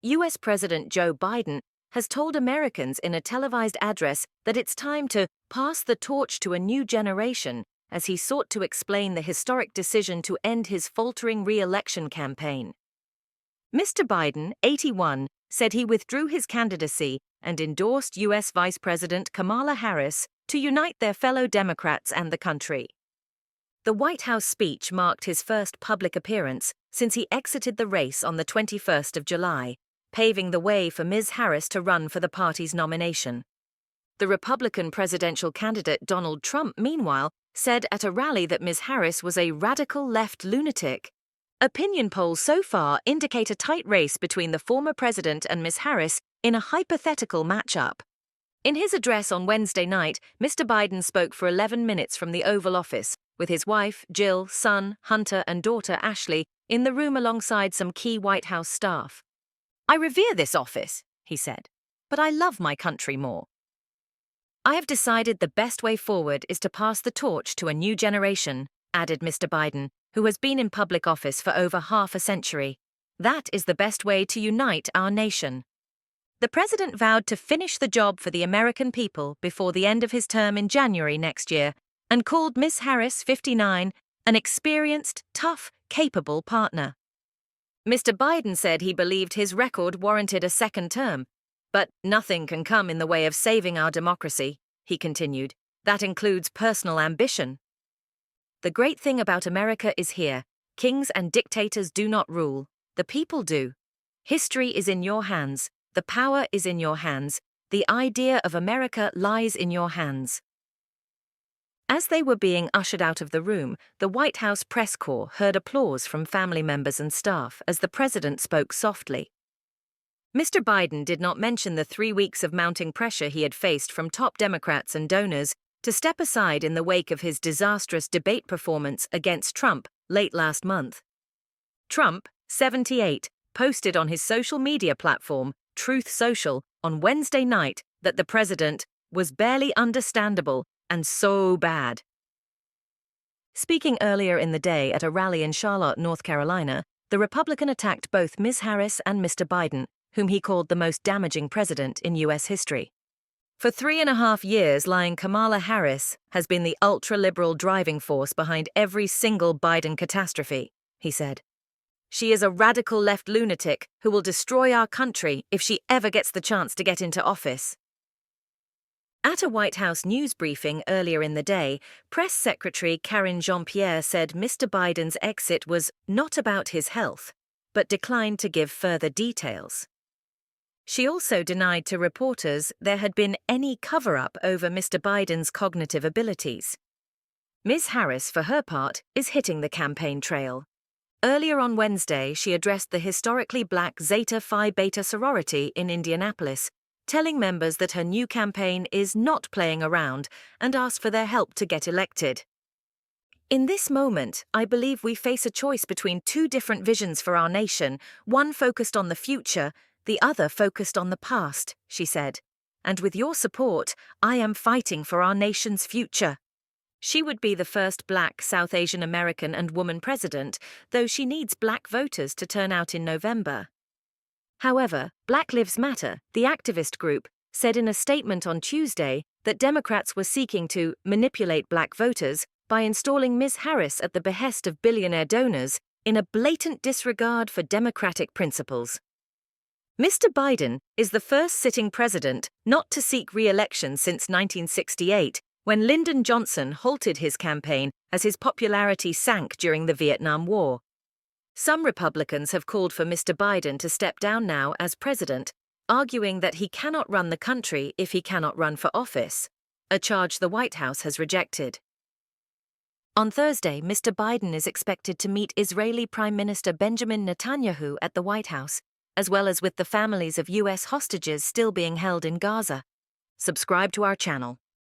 US President Joe Biden has told Americans in a televised address that it's time to pass the torch to a new generation as he sought to explain the historic decision to end his faltering re-election campaign. Mr. Biden, 81, said he withdrew his candidacy and endorsed US Vice President Kamala Harris to unite their fellow Democrats and the country. The White House speech marked his first public appearance since he exited the race on the 21st of July, paving the way for Ms. Harris to run for the party's nomination. The Republican presidential candidate Donald Trump, meanwhile, said at a rally that Ms. Harris was a radical left lunatic. Opinion polls so far indicate a tight race between the former president and Ms. Harris in a hypothetical matchup. In his address on Wednesday night, Mr. Biden spoke for 11 minutes from the Oval Office, with his wife, Jill, son, Hunter, and daughter, Ashley, in the room alongside some key White House staff. "I revere this office," he said, "but I love my country more. I have decided the best way forward is to pass the torch to a new generation," added Mr. Biden, who has been in public office for over half a century. "That is the best way to unite our nation." The president vowed to finish the job for the American people before the end of his term in January next year and called Ms. Harris, 59, an experienced, tough, capable partner. Mr. Biden said he believed his record warranted a second term. "But nothing can come in the way of saving our democracy," he continued. "That includes personal ambition. The great thing about America is here. Kings and dictators do not rule. The people do. History is in your hands. The power is in your hands. The idea of America lies in your hands." As they were being ushered out of the room, the White House press corps heard applause from family members and staff as the president spoke softly. Mr. Biden did not mention the 3 weeks of mounting pressure he had faced from top Democrats and donors to step aside in the wake of his disastrous debate performance against Trump late last month. Trump, 78, posted on his social media platform, Truth Social, on Wednesday night that the president was barely understandable and so bad. Speaking earlier in the day at a rally in Charlotte, North Carolina, the Republican attacked both Ms. Harris and Mr. Biden, whom he called the most damaging president in U.S. history. For 3.5 years, lying Kamala Harris has been the ultra-liberal driving force behind every single Biden catastrophe, he said. "She is a radical left lunatic who will destroy our country if she ever gets the chance to get into office." At a White House news briefing earlier in the day, Press Secretary Karine Jean-Pierre said Mr. Biden's exit was not about his health, but declined to give further details. She also denied to reporters there had been any cover-up over Mr. Biden's cognitive abilities. Ms. Harris, for her part, is hitting the campaign trail. Earlier on Wednesday, she addressed the historically black Zeta Phi Beta sorority in Indianapolis, telling members that her new campaign is not playing around and asked for their help to get elected. "In this moment, I believe we face a choice between two different visions for our nation, one focused on the future, the other focused on the past," she said. "And with your support, I am fighting for our nation's future." She would be the first black South Asian American and woman president, though she needs black voters to turn out in November. However, Black Lives Matter, the activist group, said in a statement on Tuesday that Democrats were seeking to manipulate black voters by installing Ms. Harris at the behest of billionaire donors in a blatant disregard for democratic principles. Mr. Biden is the first sitting president not to seek re-election since 1968, when Lyndon Johnson halted his campaign as his popularity sank during the Vietnam War. Some Republicans have called for Mr. Biden to step down now as president, arguing that he cannot run the country if he cannot run for office, a charge the White House has rejected. On Thursday, Mr. Biden is expected to meet Israeli Prime Minister Benjamin Netanyahu at the White House, as well as with the families of U.S. hostages still being held in Gaza. Subscribe to our channel.